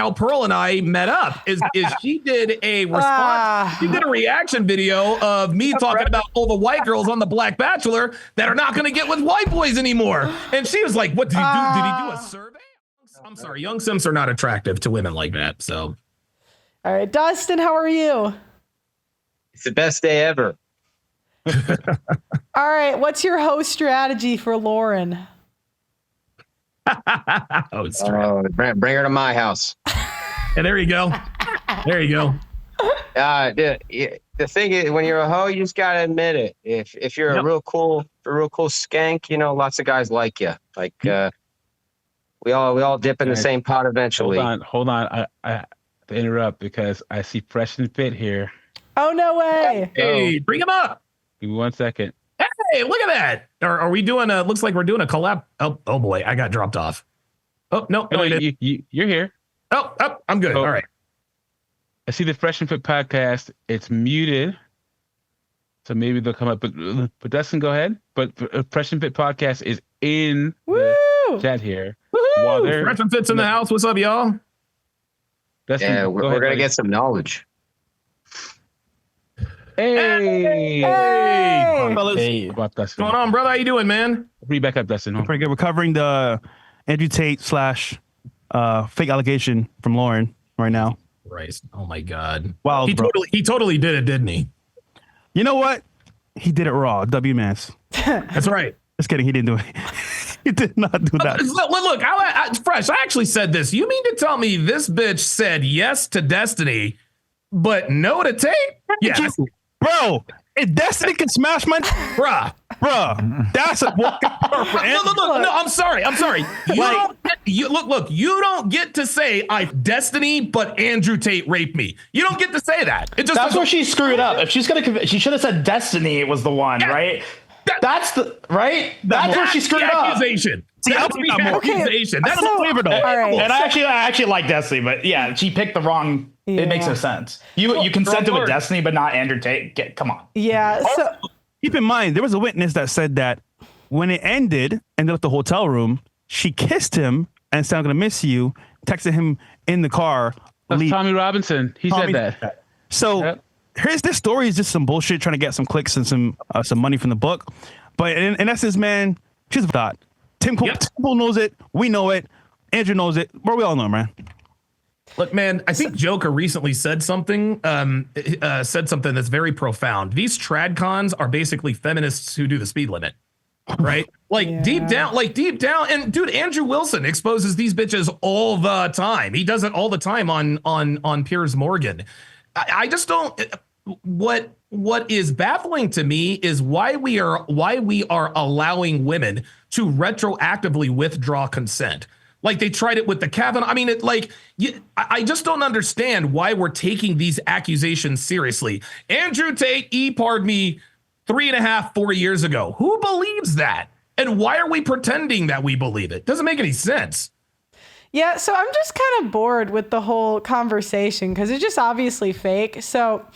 how Pearl and I met up. Is she did a response? She did a reaction video of me talking about all the white girls on The Black Bachelor that are not going to get with white boys anymore. And she was like, "What did he do? Did he do a survey?" I'm sorry, young simps are not attractive to women like that. So, all right, Dustin, how are you? It's the best day ever. All right, what's your host strategy for Lauren? Bring her to my house. And there you go. There you go. The thing is, when you're a hoe, you just gotta admit it. If you're a real cool skank, you know, lots of guys like you. Like we all dip in the same pot eventually. Hold on. I have to interrupt because I see Fresh and Fit here. Oh, no way. Hey, bring him up. Give me 1 second. Hey, look at that. Are we doing looks like we're doing a collab. Oh boy, I got dropped off. Oh, no. You're here. Oh, I'm good. All right. I see the Fresh and Fit podcast. It's muted. So maybe they'll come up. But Dustin, go ahead. But Fresh and Fit podcast is in the chat here. Woohoo! Fresh and Fit's in the house. What's up, y'all? Dustin, yeah, we're going to get some knowledge. Hey. Hey. What's going on, brother? How you doing, man? Bring back up, Dustin. Pretty good. We're covering the Andrew Tate / fake allegation from Lauren right now. Christ. Oh my God. Wow. He totally did it, didn't he? You know what? He did it raw. W-Mans. That's right. Just kidding. He didn't do it. He did not do that. Look, Fresh, I actually said this. You mean to tell me this bitch said yes to Destiny, but no to Tate? Yes. Bro, if Destiny can smash my... Bruh, that's a... Look, no, I'm sorry. You don't get to say Destiny, but Andrew Tate raped me. You don't get to say that. That's where she screwed up. If she's gonna, she should have said Destiny was the one, right? That's where she screwed up. Accusation. That's the accusation. That's the flavor, though. Right. And I actually like Destiny, but yeah, she picked the wrong. Yeah. It makes no sense. You consented with Destiny, but not Andrew Tate. Come on. Yeah. So keep in mind, there was a witness that said that when it ended and left the hotel room, she kissed him and said, "I'm gonna miss you." Texted him in the car. That's Tommy Robinson. He said that. So here's this story is just some bullshit trying to get some clicks and some money from the book. But in essence, man, she's a thought. Tim knows it. We know it. Andrew knows it. But we all know, man. Look, man, I think Joker recently said something that's very profound. These trad cons are basically feminists who do the speed limit, right? Deep down, and dude, Andrew Wilson exposes these bitches all the time. He does it all the time on Piers Morgan. I just don't. What is baffling to me is why we are allowing women to retroactively withdraw consent. Like they tried it with the Kavanaugh. I mean, I just don't understand why we're taking these accusations seriously. Andrew Tate EPAR'd me 3.5, 4 years ago. Who believes that? And why are we pretending that we believe it? Doesn't make any sense. Yeah, so I'm just kind of bored with the whole conversation because it's just obviously fake. So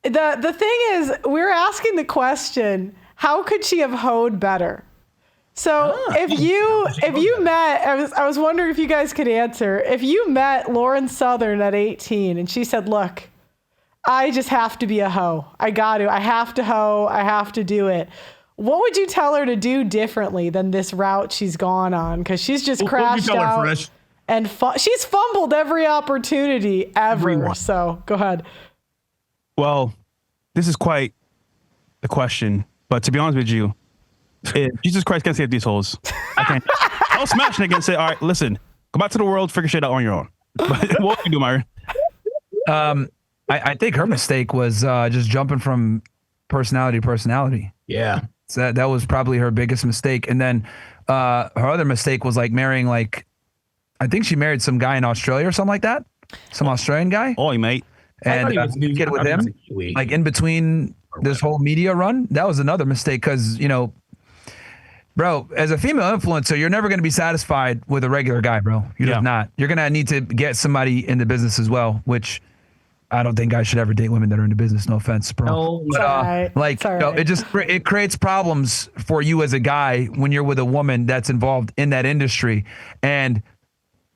the thing is, we're asking the question, how could she have hoed better? So if you met, I was wondering if you guys could answer. If you met Lauren Southern at 18 and she said, "Look, I just have to be a hoe. I have to hoe. I have to do it." What would you tell her to do differently than this route she's gone on? Because she's just crashed out. Fresh? And she's fumbled every opportunity ever. So go ahead. Well, this is quite the question. But to be honest with you, if Jesus Christ can't save these hoes, I can't. I'll smash it again and say, all right, listen, go back to the world, figure shit out on your own. But what can you do, Myron? I think her mistake was just jumping from personality to personality. Yeah. So that was probably her biggest mistake. And then her other mistake was marrying I think she married some guy in Australia or something like that. Some Australian guy. Oh, mate. And kid with him, in between this whole media run. That was another mistake because, bro, as a female influencer, you're never going to be satisfied with a regular guy, bro. You're just not. You're going to need to get somebody in the business as well, which I don't think guys should ever date women that are in the business. No offense, bro. No, but, it creates problems for you as a guy when you're with a woman that's involved in that industry. And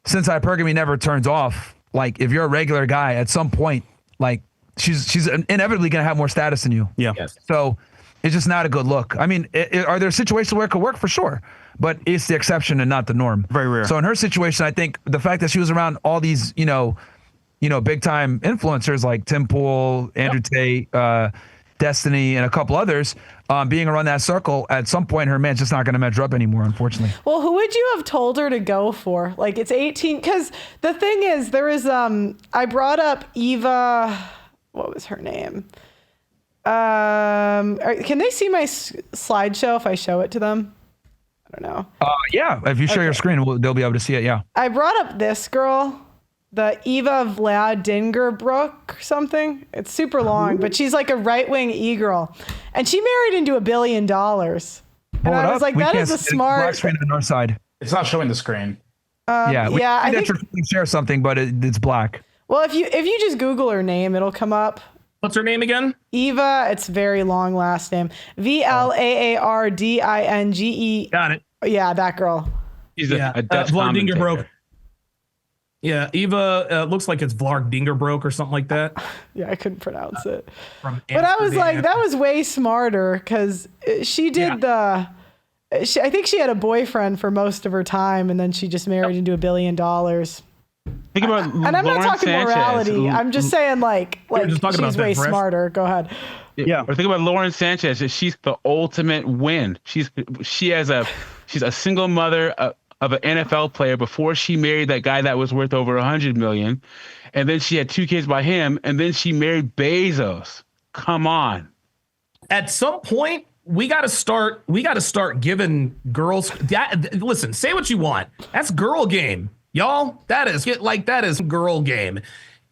since hypergamy never turns off, like if you're a regular guy, at some point, like she's inevitably gonna have more status than you. Yeah. Yes. So it's just not a good look. I mean, are there situations where it could work? For sure, but it's the exception and not the norm. Very rare. So in her situation, I think the fact that she was around all these, big time influencers like Tim Pool, Andrew Tate, Destiny, and a couple others, being around that circle, at some point her man's just not going to measure up anymore, unfortunately. Well, who would you have told her to go for? Like, it's 18, because the thing is, there is, I brought up Eva, what was her name? Can they see my slideshow if I show it to them? I don't know. Yeah, if you share your screen, they'll be able to see it, yeah. I brought up this girl, the Eva Vladingerbrook or something. It's super long, but she's like a right-wing e-girl. And she married into $1 billion. And I was like, that is a smart... Black screen on the north side. It's not showing the screen. Yeah, I think... share something, but it's black. Well, if you just Google her name, it'll come up. What's her name again? Eva. It's very long last name. Vlaardinge. Got it. Yeah, that girl. She's a Dutch Vlardingerbroek. Yeah, Eva looks like it's Vlardingerbroek or something like that. Yeah, I couldn't pronounce it. From But I was like, Amsterdam. that was way smarter because she did I think she had a boyfriend for most of her time, and then she just married into $1 billion. Think about And I'm not talking morality. I'm just saying, like just talking she's about way that, Fresh. smarter. Go ahead. Yeah. Or think about Lauren Sanchez. She's the ultimate win. She's a single mother of an NFL player before she married that guy that was worth over $100 million, and then she had 2 kids by him, and then she married Bezos. Come on. At some point, we got to start giving girls that. Listen, say what you want. That's girl game, y'all. That is girl game.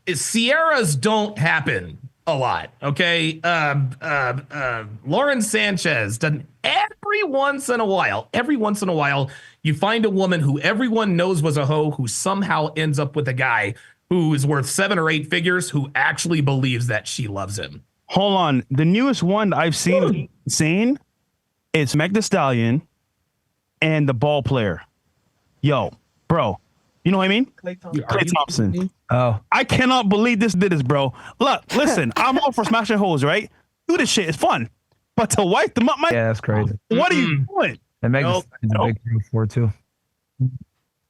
Sierras don't happen a lot. Okay. Lauren Sanchez done every once in a while, you find a woman who everyone knows was a hoe who somehow ends up with a guy who is worth 7 or 8 figures who actually believes that she loves him. Hold on. The newest one that I've seen insane is Meg Thee Stallion and the ball player. Yo, bro. You know what I mean? Klay Thompson. Oh. I cannot believe this did this, bro. Look, listen, I'm all for smashing holes, right? Do this shit. It's fun. But to wipe them up, Yeah, that's crazy. what are you doing? And Meg is a big 304 too.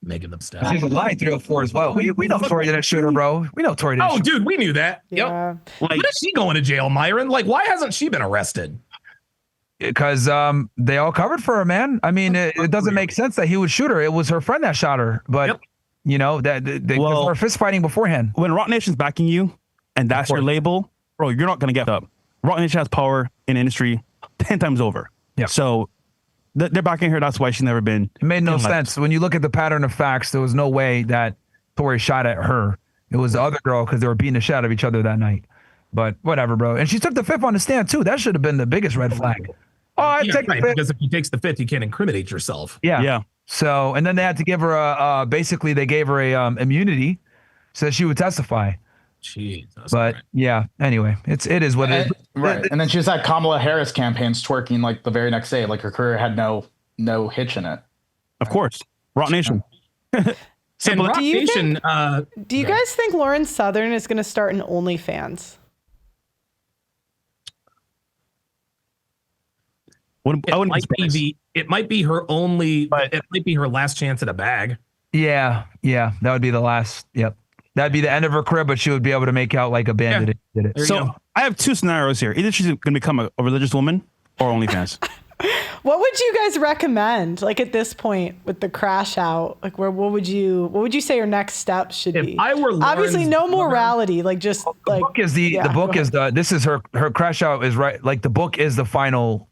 Megan Thee Stallion. She's a line 304 as well. We know Tori didn't shoot her, bro. We know Tori didn't Oh, shoot dude, we knew that. Yeah. Yep. When is she going to jail, Myron? Like, why hasn't she been arrested? because they all covered for her, man. I mean, it doesn't make sense that he would shoot her. It was her friend that shot her. But, you know, that they were fist fighting beforehand. When Rock Nation's backing you and that's your label, bro, you're not going to get up. Rock Nation has power in the industry 10 times over. Yeah. So they're backing her. That's why she's never been. It made no sense. When you look at the pattern of facts, there was no way that Tori shot at her. It was the other girl because they were beating the shit out of each other that night. But whatever, bro. And she took the fifth on the stand, too. That should have been the biggest red flag. Oh, I'd take the fifth. Because if he takes the fifth, you can't incriminate yourself. Yeah. Yeah. So, and then they had to give her basically they gave her a immunity so that she would testify. Jeez. But yeah, anyway, it is what it is. Right. And then she was at Kamala Harris campaigns twerking like the very next day. Like her career had no hitch in it. Of course. Rock Nation. Do you guys think Lauren Southern is going to start an OnlyFans? It might be her only. It might be her last chance at a bag. Yeah, that would be the last. Yep, that'd be the end of her career. But she would be able to make out like a bandit. Did it. So I have two scenarios here. Either she's going to become a religious woman or OnlyFans. What would you guys recommend? Like at this point with the crash out, like what would you say your next steps should be? If I were Lauren's obviously no morality, like just the book is this is her crash out is right. Like the book is the final.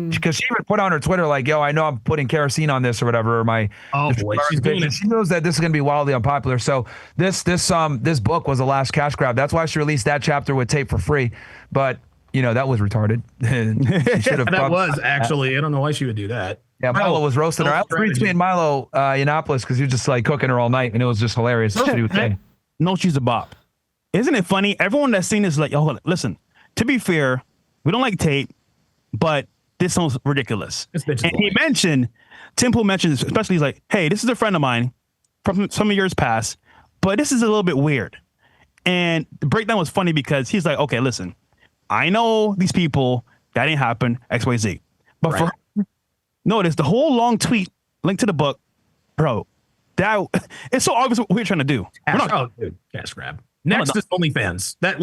Because she even put on her Twitter like, yo, I know I'm putting kerosene on this or whatever. Or my she knows that this is going to be wildly unpopular. So this book was the last cash grab. That's why she released that chapter with tape for free. But you know that was retarded. That was actually. I don't know why she would do that. Yeah, Milo was roasting her. I was retweeting Milo Yiannopoulos because he was just like cooking her all night, and it was just hilarious. No, she's a bop. Isn't it funny? Everyone that's seen this is like, oh, listen. To be fair, we don't like tape, but this sounds ridiculous. And he mentioned, Tim Pool mentioned, especially he's like, hey, this is a friend of mine from some years past. but this is a little bit weird. And the breakdown was funny because he's like, okay, listen, I know these people, that ain't happen, XYZ. But for notice the whole long tweet linked to the book, bro, that it's so obvious what we're trying to do. Cash grab. Next is OnlyFans. That's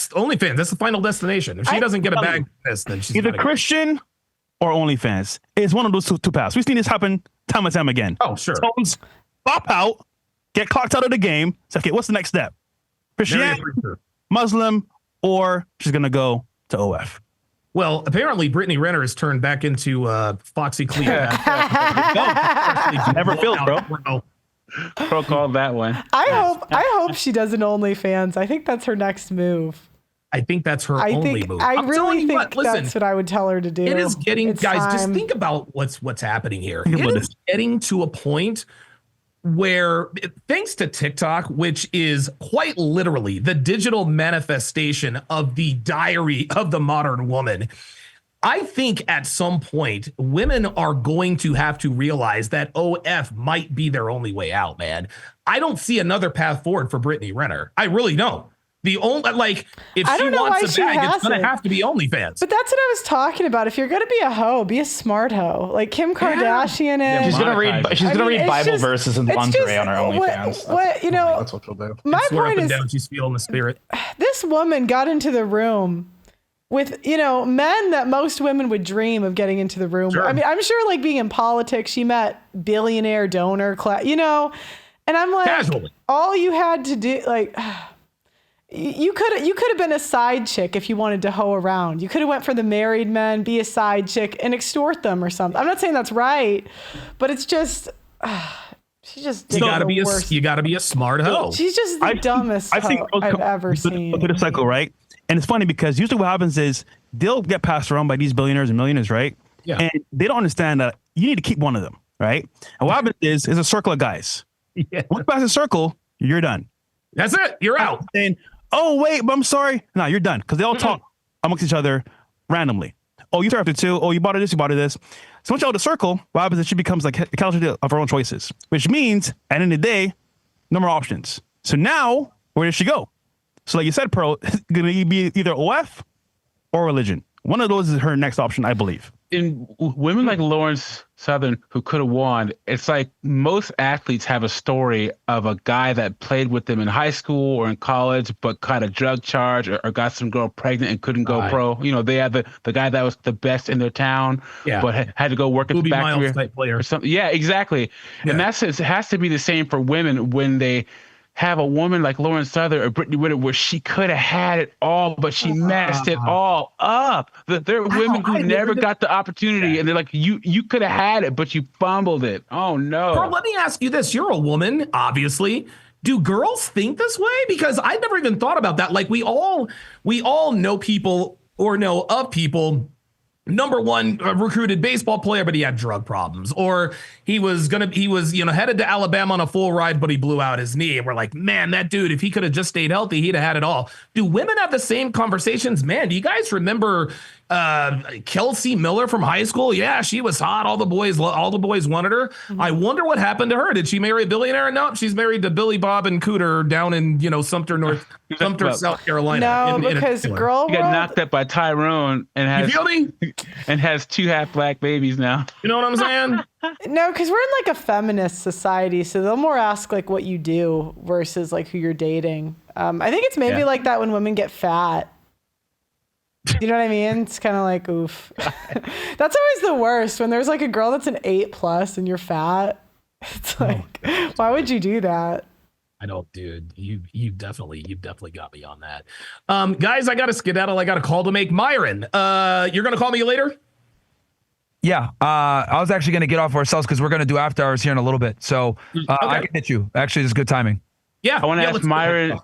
OnlyFans. That's the final destination. If she doesn't get a bag for this, then she's either Christian or OnlyFans. It's one of those two paths. We've seen this happen time and time again. Oh, sure. Tones pop out, get clocked out of the game. So, okay, what's the next step? Christianity, Muslim, or she's going to go to OF. Well, apparently Brittany Renner has turned back into Foxy Cleveland. Never filled, bro. Pro called that one. I hope she does an OnlyFans. I think that's her next move. I think that's her only move. I really think that's what I would tell her to do. It is getting, just think about what's happening here. It is getting to a point where, thanks to TikTok, which is quite literally the digital manifestation of the diary of the modern woman, I think at some point women are going to have to realize that OF might be their only way out, man. I don't see another path forward for Brittany Renner. I really don't. The only, if she wants a bag, it's going to have to be OnlyFans. But that's what I was talking about. If you're going to be a hoe, be a smart hoe. Like Kim Kardashian is. She's going to read Bible verses in lingerie on her OnlyFans. That's what she'll do. My point is, she's feeling the spirit. This woman got into the room with, men that most women would dream of getting into the room. Sure. I mean, I'm sure being in politics, she met billionaire donor class, and I'm like, casually. All you had to do, you could have been a side chick if you wanted to hoe around. You could have went for the married men, be a side chick, and extort them or something. I'm not saying that's right, but it's just she just you gotta be a smart hoe. She's just the dumbest hoe I've ever seen. To the cycle, right? And it's funny because usually what happens is they'll get passed around by these billionaires and millionaires, right? Yeah. And they don't understand that you need to keep one of them, right? And what happens is a circle of guys. Yeah. Once past the circle, you're done. That's it. You're out. And oh, wait, but I'm sorry. No, you're done. Because they all talk amongst each other randomly. Oh, you threw after two. Oh, you bought her this, you bought her this. So once you're out of the circle, what happens is she becomes like a casualty of her own choices, which means at the end of the day, no more options. So now, where does she go? So like you said, Pearl, it's going to be either OF or religion. One of those is her next option, I believe. In women like Lawrence Southern who could have won, it's like most athletes have a story of a guy that played with them in high school or in college, but caught a drug charge or got some girl pregnant and couldn't go pro. They had the guy that was the best in their town, but had to go work at the factory or something. Yeah, exactly. Yeah. And it has to be the same for women when they have a woman like Lauren Southern or Brittany Renner where she could have had it all, but she messed it all up. There are women who never got the opportunity, and they're like, you could have had it, but you fumbled it. Oh, no. Bro, let me ask you this. You're a woman, obviously. Do girls think this way? Because I never even thought about that. We all know people or know of people. Number one, recruited baseball player, but he had drug problems, or he was headed to Alabama on a full ride, but he blew out his knee. And we're like, man, that dude, if he could have just stayed healthy, he'd have had it all. Do women have the same conversations? Man, do you guys remember Kelsey Miller from high school? Yeah, she was hot. All the boys wanted her. Mm-hmm. I wonder what happened to her. Did she marry a billionaire? No, she's married to Billy Bob and Cooter down in Sumter, South Carolina. No, because girl got knocked up by Tyrone and has, you feel me? And has 2 half black babies now. You know what I'm saying? No, because we're in a feminist society, so they'll more ask what you do versus who you're dating. I think it's maybe like that when women get fat. You know what I mean? It's kind of oof. That's always the worst when there's a girl that's an 8+ and you're fat. It's why would you do that? I don't, dude. You definitely got me on that. Guys, I got to skedaddle. I got a call to make. Myron, you're gonna call me later? Yeah, I was actually gonna get off ourselves because we're gonna do after hours here in a little bit. So okay. I can hit you. Actually, it's good timing. Yeah, I want to ask Myron.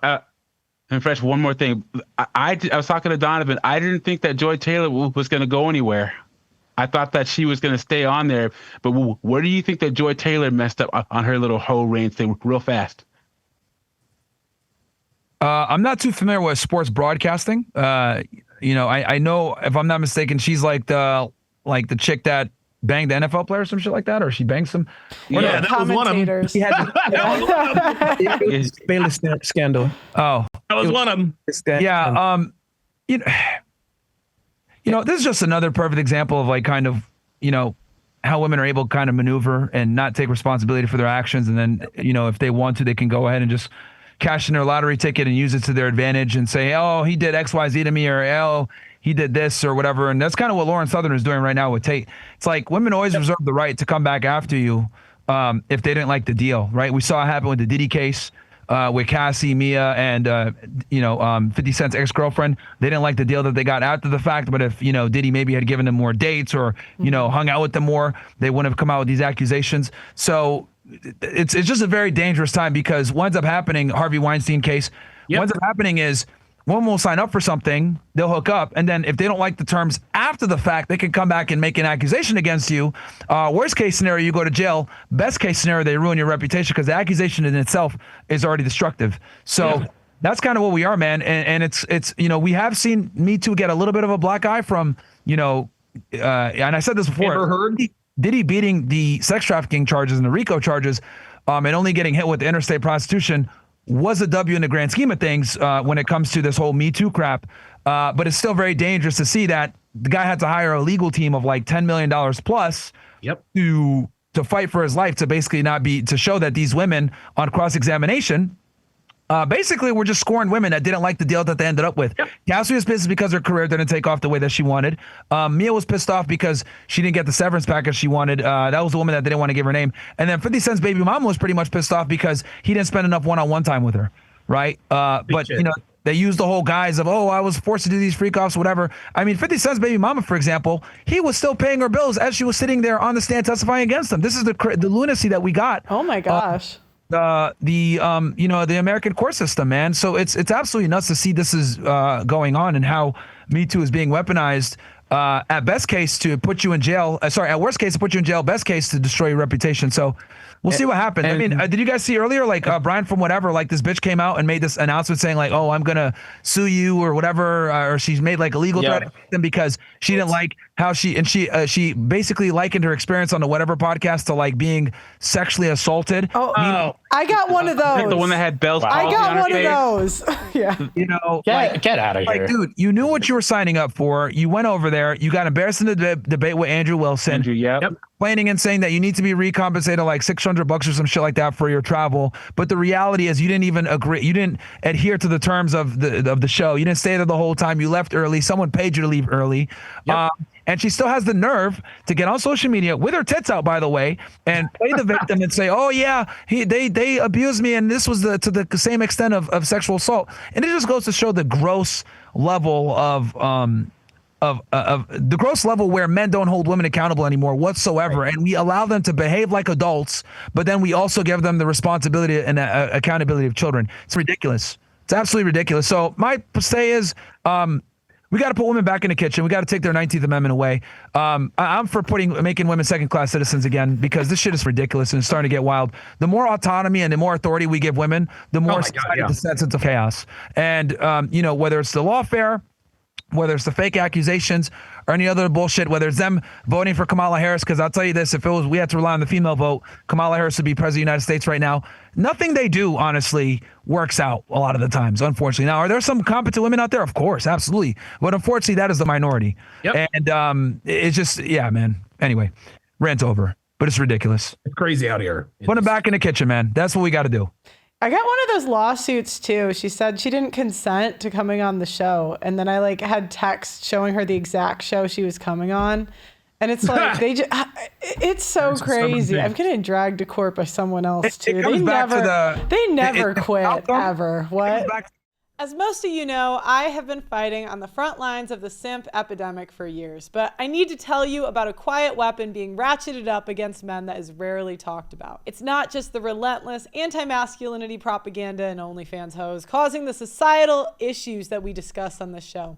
And Fresh, one more thing. I was talking to Donovan. I didn't think that Joy Taylor was going to go anywhere. I thought that she was going to stay on there. But where do you think that Joy Taylor messed up on her little hoe reign thing real fast? I'm not too familiar with sports broadcasting. I know, if I'm not mistaken, she's the chick that banged the NFL player or some shit like that, or she banged some. Yeah, that was one of them. Commentators. He had Bailey scandal. oh, That was one of them. yeah. This is just another perfect example of like kind of, how women are able to kind of maneuver and not take responsibility for their actions. And then, if they want to, they can go ahead and just cash in their lottery ticket and use it to their advantage and say, oh, he did X, Y, Z to me, or oh, he did this or whatever. And that's kind of what Lauren Southern is doing right now with Tate. It's like women always reserve the right to come back after you if they didn't like the deal, right? We saw it happen with the Diddy case. With Cassie, Mia, and 50 Cent's ex-girlfriend. They didn't like the deal that they got after the fact, but if Diddy maybe had given them more dates or hung out with them more, they wouldn't have come out with these accusations. So it's just a very dangerous time, because what ends up happening, Harvey Weinstein case, what ends up happening is one will sign up for something, they'll hook up, and then if they don't like the terms after the fact, they can come back and make an accusation against you. Worst case scenario, you go to jail. Best case scenario, they ruin your reputation, because the accusation in itself is already destructive. So that's kind of what we are, man. And it's we have seen Me Too get a little bit of a black eye from, and I said this before. Ever heard? Diddy beating the sex trafficking charges and the RICO charges, and only getting hit with interstate prostitution was a W in the grand scheme of things when it comes to this whole Me Too crap. But it's still very dangerous to see that the guy had to hire a legal team of like $10 million plus to fight for his life, to basically to show that these women on cross-examination basically were just scoring women that didn't like the deal that they ended up with. Cassie was pissed because her career didn't take off the way that she wanted. Mia was pissed off because she didn't get the severance package she wanted. That was the woman that didn't want to give her name. And then 50 Cent's baby mama was pretty much pissed off because he didn't spend enough one-on-one time with her, right? But they used the whole guise of, oh, I was forced to do these freak-offs, whatever. I mean, 50 Cent's baby mama, for example, he was still paying her bills as she was sitting there on the stand testifying against him. This is the lunacy that we got. Oh my gosh. The American court system, man. So it's absolutely nuts to see this is going on, and how Me Too is being weaponized. At best case to put you in jail. At worst case to put you in jail. Best case to destroy your reputation. So we'll see what happens. I mean, did you guys see earlier, like Brian from whatever, like this bitch came out and made this announcement saying like, oh, I'm gonna sue you or whatever, or she's made like a legal threat against them because she didn't like how she basically likened her experience on the whatever podcast to like being sexually assaulted. I got one of those. The one that had Bell's I got one of those. Yeah. Get out of here. Like, dude, you knew what you were signing up for. You went over there. You got embarrassed in the debate with Andrew Wilson. Complaining and saying that you need to be recompensated like $600 or some shit like that for your travel. But the reality is you didn't even agree. You didn't adhere to the terms of the show. You didn't stay there the whole time. You left early. Someone paid you to leave early. And she still has the nerve to get on social media with her tits out, by the way, and play the victim and say, "Oh yeah, they abused me, and this was to the same extent of sexual assault." And it just goes to show the gross level of the gross level where men don't hold women accountable anymore whatsoever, and we allow them to behave like adults, but then we also give them the responsibility and accountability of children. It's ridiculous. It's absolutely ridiculous. So my say is, we got to put women back in the kitchen. We got to take their 19th Amendment away. I'm for making women second-class citizens again, because this shit is ridiculous and it's starting to get wild. The more autonomy and the more authority we give women, the more society descends into chaos. And whether it's the lawfare, whether it's the fake accusations or any other bullshit, whether it's them voting for Kamala Harris, because I'll tell you this, if we had to rely on the female vote, Kamala Harris would be president of the United States right now. Nothing they do, honestly, works out a lot of the times, unfortunately. Now, are there some competent women out there? Of course, absolutely. But unfortunately, that is the minority. And it's just, man. Anyway, rant over. But it's ridiculous. It's crazy out here. Put them back in the kitchen, man. That's what we got to do. I got one of those lawsuits too. She said she didn't consent to coming on the show. And then I had text showing her the exact show she was coming on. And it's like, it's so crazy. I'm getting dragged to court by someone else too. They never quit ever. What? As most of you know, I have been fighting on the front lines of the simp epidemic for years, but I need to tell you about a quiet weapon being ratcheted up against men that is rarely talked about. It's not just the relentless anti-masculinity propaganda and OnlyFans hoes causing the societal issues that we discuss on this show.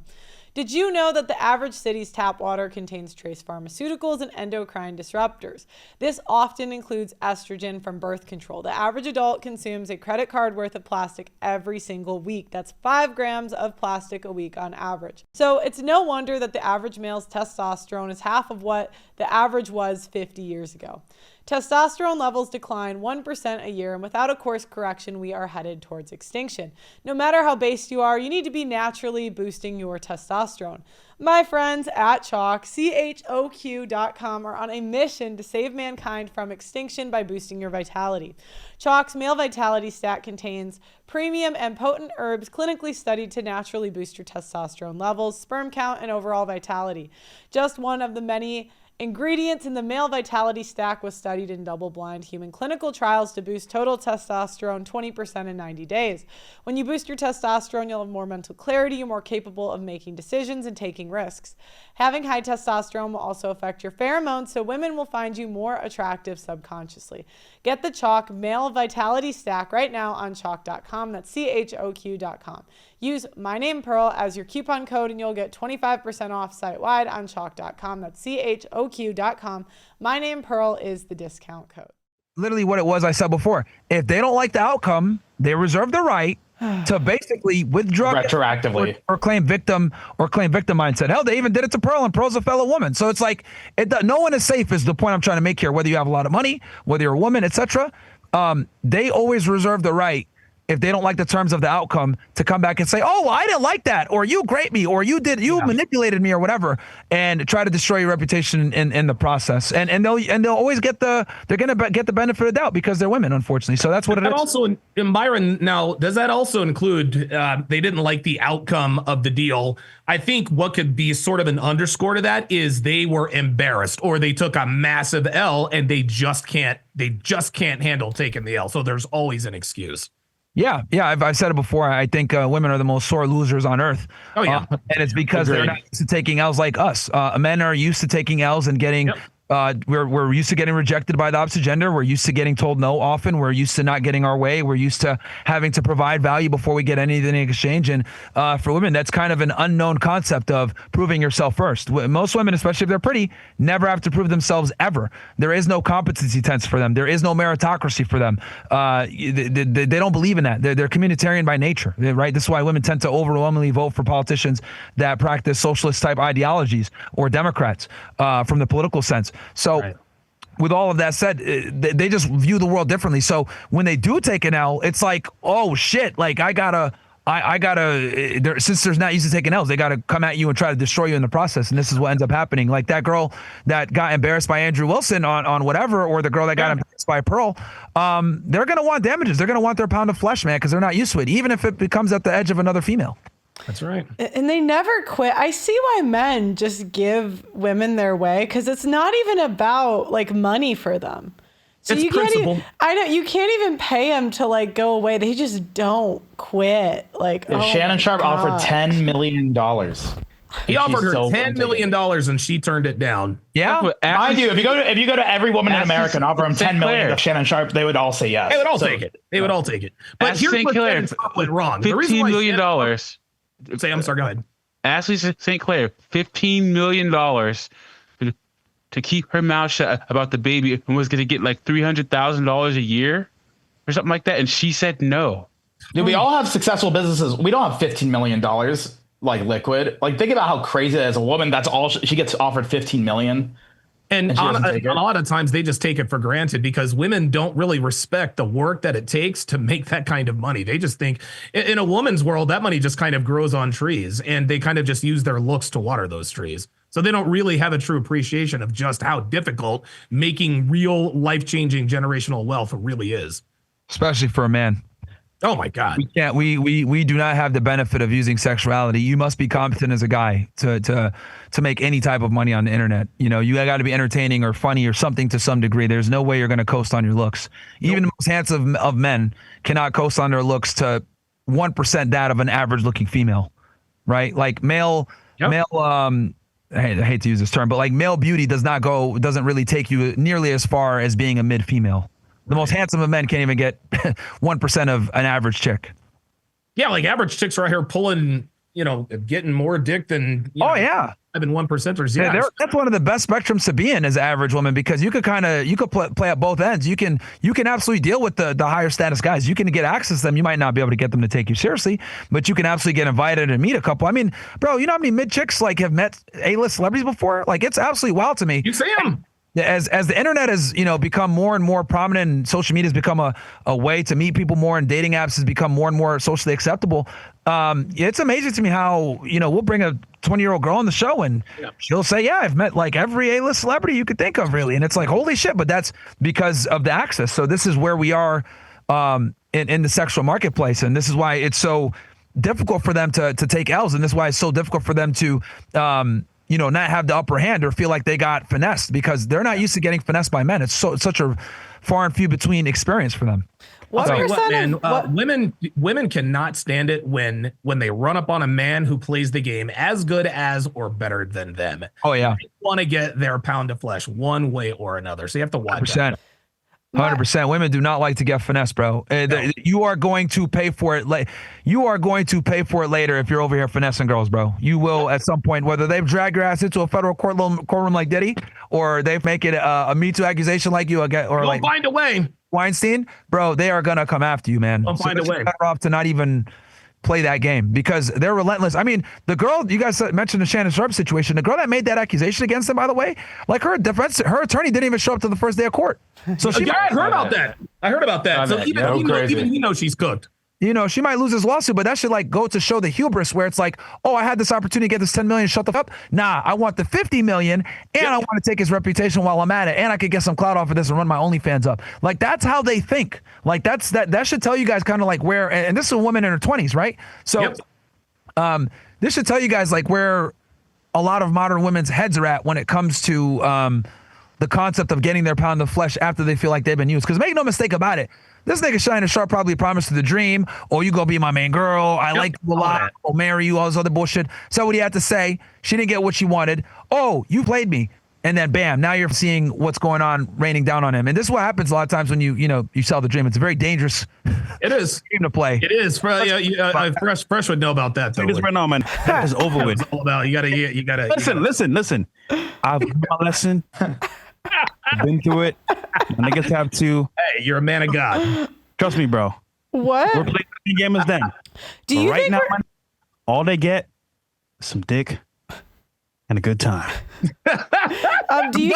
Did you know that the average city's tap water contains trace pharmaceuticals and endocrine disruptors? This often includes estrogen from birth control. The average adult consumes a credit card worth of plastic every single week. That's 5 grams of plastic a week on average. So it's no wonder that the average male's testosterone is half of what the average was 50 years ago. Testosterone levels decline 1% a year, and without a course correction, we are headed towards extinction. No matter how based you are, you need to be naturally boosting your testosterone. My friends at Chalk, CHOQ.com, are on a mission to save mankind from extinction by boosting your vitality. Chalk's Male Vitality Stack contains premium and potent herbs clinically studied to naturally boost your testosterone levels, sperm count, and overall vitality. Just one of the many ingredients in the Male Vitality Stack was studied in double-blind human clinical trials to boost total testosterone 20% in 90 days. When you boost your testosterone, you'll have more mental clarity, you're more capable of making decisions and taking risks. Having high testosterone will also affect your pheromones, so women will find you more attractive subconsciously. Get the Chalk Male Vitality Stack right now on chalk.com. That's CHOQ.com. Use my name Pearl as your coupon code and you'll get 25% off site-wide on chalk.com. That's CHOQ.com. My name Pearl is the discount code. Literally what it was I said before. If they don't like the outcome, they reserve the right to basically withdraw retroactively or claim victim mindset. Hell, they even did it to Pearl, and Pearl's a fellow woman. So it's like no one is safe is the point I'm trying to make here. Whether you have a lot of money, whether you're a woman, etc. They always reserve the right, if they don't like the terms of the outcome, to come back and say, oh, well, I didn't like that, or you graped me, or you manipulated me, or whatever, and try to destroy your reputation in the process. And they'll always get the benefit of the doubt because they're women, unfortunately. So that's what it is. Also, in Byron, now, does that also include they didn't like the outcome of the deal? I think what could be sort of an underscore to that is they were embarrassed, or they took a massive L and they just can't handle taking the L. So there's always an excuse. Yeah. I've said it before. I think women are the most sore losers on earth. Oh, yeah. And it's because they're not used to taking L's like us. Men are used to taking L's and getting... Yep. We're used to getting rejected by the opposite gender. We're used to getting told no often. We're used to not getting our way. We're used to having to provide value before we get anything in exchange. And for women, that's kind of an unknown concept of proving yourself first. Most women, especially if they're pretty, never have to prove themselves ever. There is no competency test for them. There is no meritocracy for them. They don't believe in that. They're communitarian by nature, right? This is why women tend to overwhelmingly vote for politicians that practice socialist type ideologies or Democrats from the political sense. So right. With all of that said, they just view the world differently. So when they do take an L, it's like, oh shit, like I gotta, since there's not used to taking L's, they gotta come at you and try to destroy you in the process. And this is what ends up happening. Like that girl that got embarrassed by Andrew Wilson on whatever, or the girl that got embarrassed by Pearl, they're gonna want damages. They're gonna want their pound of flesh, man, because they're not used to it, even if it becomes at the edge of another female. That's right. And they never quit. I see why men just give women their way, because it's not even about like money for them. So it's you principle. You can't even pay them to like go away. They just don't quit. Like Shannon Sharpe offered $10 million. He offered her $10 million and she turned it down. Yeah, mind you, if you go to every woman in America and offer him $10 million to Shannon Sharpe, they would all say yes. They would all take it. They would all take it. But here's what Shannon Sharpe went wrong. $15 million. I'm sorry, go ahead. Ashley St. Clair, $15 million to keep her mouth shut about the baby, and was going to get like $300,000 a year or something like that. And she said no. Dude, we all have successful businesses. We don't have $15 million like liquid. Like, think about how crazy that is. A woman, that's all she gets offered $15 million. And a lot of times they just take it for granted because women don't really respect the work that it takes to make that kind of money. They just think in a woman's world, that money just kind of grows on trees, and they kind of just use their looks to water those trees. So they don't really have a true appreciation of just how difficult making real life-changing generational wealth really is. Especially for a man. Oh my God. We do not have the benefit of using sexuality. You must be competent as a guy to make any type of money on the internet. You know, you got to be entertaining or funny or something to some degree. There's no way you're going to coast on your looks. Even the most handsome of men cannot coast on their looks to 1% that of an average looking female, right? Like male, I hate to use this term, but like male beauty doesn't really take you nearly as far as being a mid female. The most handsome of men can't even get 1% of an average chick. Yeah, like average chicks are out here pulling getting more dick than yeah. I've been 1%ers. Yeah, that's one of the best spectrums to be in as an average woman, because you could play at both ends. You can absolutely deal with the higher status guys. You can get access to them. You might not be able to get them to take you seriously, but you can absolutely get invited and meet a couple. I mean, bro, you know how many mid chicks like have met A-list celebrities before? Like, it's absolutely wild to me. You see them. As the internet has become more and more prominent, and social media has become a way to meet people more, and dating apps has become more and more socially acceptable. It's amazing to me how we'll bring a 20-year-old girl on the show and she'll say, yeah, I've met like every A-list celebrity you could think of, really. And it's like, holy shit, but that's because of the access. So this is where we are in the sexual marketplace, and this is why it's so difficult for them to take L's, and this is why it's so difficult for them to not have the upper hand or feel like they got finessed, because they're not used to getting finessed by men. It's such a far and few between experience for them. Women cannot stand it when they run up on a man who plays the game as good as or better than them. Oh yeah, they want to get their pound of flesh one way or another. So you have to watch 100%. Women do not like to get finessed, bro. You are going to pay for it. You are going to pay for it later if you're over here finessing girls, bro. You will at some point, whether they've dragged your ass into a federal courtroom like Diddy, or they make it a Me Too accusation like you, or they'll find a way. Weinstein, bro. They are gonna come after you, man. They'll find a way. Better off to not even play that game, because they're relentless. I mean, the girl you guys mentioned, the Shannon Sharpe situation, the girl that made that accusation against him, by the way, like her attorney didn't even show up to the first day of court. So I heard about that. So even he knows she's cooked. She might lose his lawsuit, but that should like go to show the hubris, where it's like, oh, I had this opportunity to get this 10 million, shut the fuck up. Nah, I want the 50 million, and I want to take his reputation while I'm at it, and I could get some clout off of this and run my OnlyFans up. Like, that's how they think. Like, that should tell you guys kind of like where, and this is a woman in her 20s, right? So this should tell you guys like where a lot of modern women's heads are at when it comes to the concept of getting their pound of flesh after they feel like they've been used. Because make no mistake about it, this nigga Shannon Sharpe probably promised her the dream. Oh, you gonna be my main girl. I like you a lot. I'll marry you. All this other bullshit. So what he had to say, she didn't get what she wanted. Oh, you played me. And then bam, now you're seeing what's going on raining down on him. And this is what happens a lot of times when you sell the dream. It's a very dangerous game to play. It is. Fresh would know about that though. It is right now, man. That is over with. All about you gotta listen. I've learned my lesson. I've been through it. Niggas have to. Hey, you're a man of God. Trust me, bro. What? We're playing the game as then. Do you right think now, man, all they get is some dick and a good time. Do you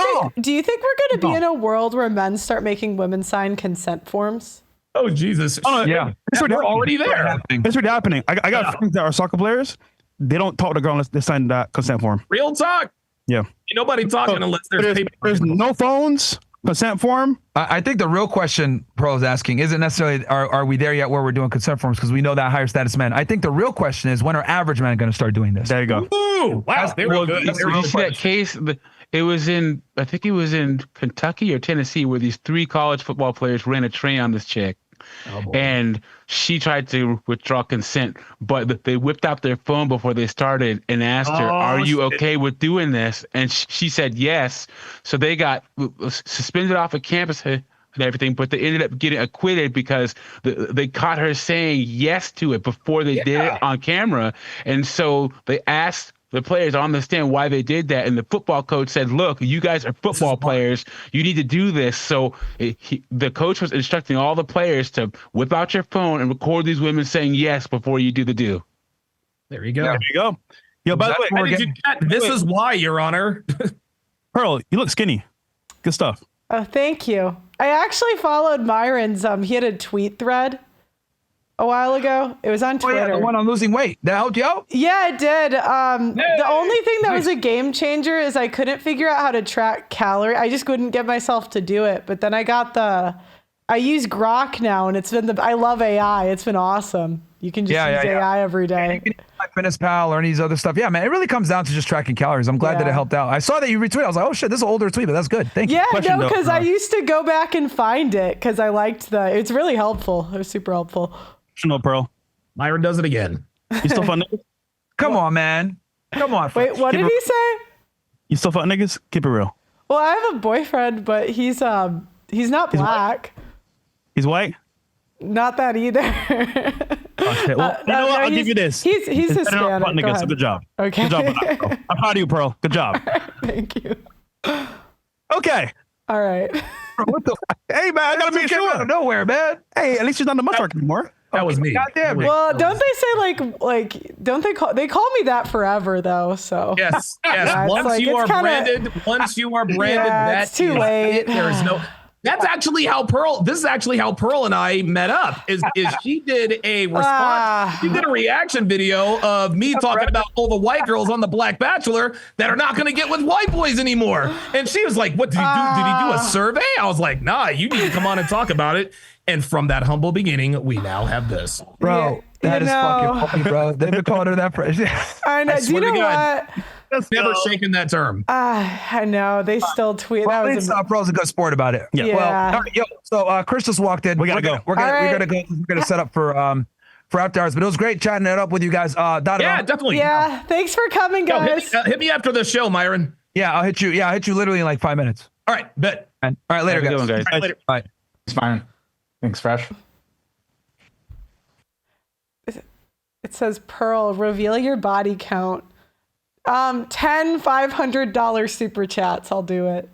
think we're going to be in a world where men start making women sign consent forms? Oh Jesus! Yeah, we're already there. It's already happening. I got friends that are soccer players. They don't talk to girl unless they sign that consent form. Real talk. Yeah. Ain't nobody talking unless there's no phones, consent form. I think the real question Pearl is asking isn't necessarily are we there yet where we're doing consent forms, because we know that higher status men. I think the real question is, when are average men going to start doing this? There you go. Ooh, wow, they were good. You see that case? It was in Kentucky or Tennessee, where these 3 college football players ran a train on this chick. And she tried to withdraw consent, but they whipped out their phone before they started and asked her, "Are you okay with doing this?" And she said yes. So they got suspended off of campus and everything, but they ended up getting acquitted because they caught her saying yes to it before they did it on camera. And so they asked the players on the stand why they did that, and the football coach said, "Look, you guys are football players. You need to do this." So the coach was instructing all the players to whip out your phone and record these women saying yes before you do the do. There you go. There you go. Yo, by the way, this is why, Your Honor. Pearl, you look skinny. Good stuff. Oh, thank you. I actually followed Myron's. He had a tweet thread a while ago. It was on Twitter. Oh, yeah, the one on losing weight. That helped you out? Yeah, it did. The only thing that was a game changer is I couldn't figure out how to track calorie. I just couldn't get myself to do it. But then I use Grok now, and I love AI. It's been awesome. You can just use AI every day. Like FitnessPal or any of these other stuff. Yeah, man, it really comes down to just tracking calories. I'm glad that it helped out. I saw that you retweeted. I was like, oh shit, this is an older tweet, but that's good. Thank you. Yeah, no, because I used to go back and find it because I liked it's really helpful. It was super helpful. No, Pearl. Myron does it again. You still fuck niggas? Come on, man. Come on. Wait, what did he say? You still fuck niggas? Keep it real. Well, I have a boyfriend, but he's not black. He's white? Not that either. Okay, well, you know what? I'll give you this. He's Hispanic. Go ahead. So good job. Okay. Good job. I'm proud of you, Pearl. Good job. Thank you. Okay. All right. What the? Hey, man, I gotta make sure. Out of nowhere, man. Hey, at least she's not in the much anymore. That was me. Goddamn. Well, don't they say like don't they call me that forever though? So Yes. Yeah, once like, you are kinda, branded, it's too late. There is no. That's actually how Pearl. This is actually how Pearl and I met up. Is she did a response? She did a reaction video of me talking about all the white girls on the Black Bachelor that are not going to get with white boys anymore. And she was like, "What did he do? Did he do a survey?" I was like, "Nah, you need to come on and talk about it." And from that humble beginning, we now have this. Bro, that is fucking funny, bro. They've been calling her that for. I know. Do you know what? Never shaken that term. I know. They still tweet. Well, That was Pearl's a good sport about it. Yeah. Well, all right, so Chris just walked in. We gotta go. We're gonna set up for after hours. But it was great chatting it up with you guys. Donovan. Yeah, definitely. Yeah. Thanks for coming, guys. Hit me after the show, Myron. Yeah, I'll hit you. Yeah, I'll hit you literally in like 5 minutes. All right, bet. All right, later, Have a guys. good one, guys. Later. Bye. It's fine. Thanks, Fresh. It says Pearl, reveal your body count. 10 $500 super chats. I'll do it.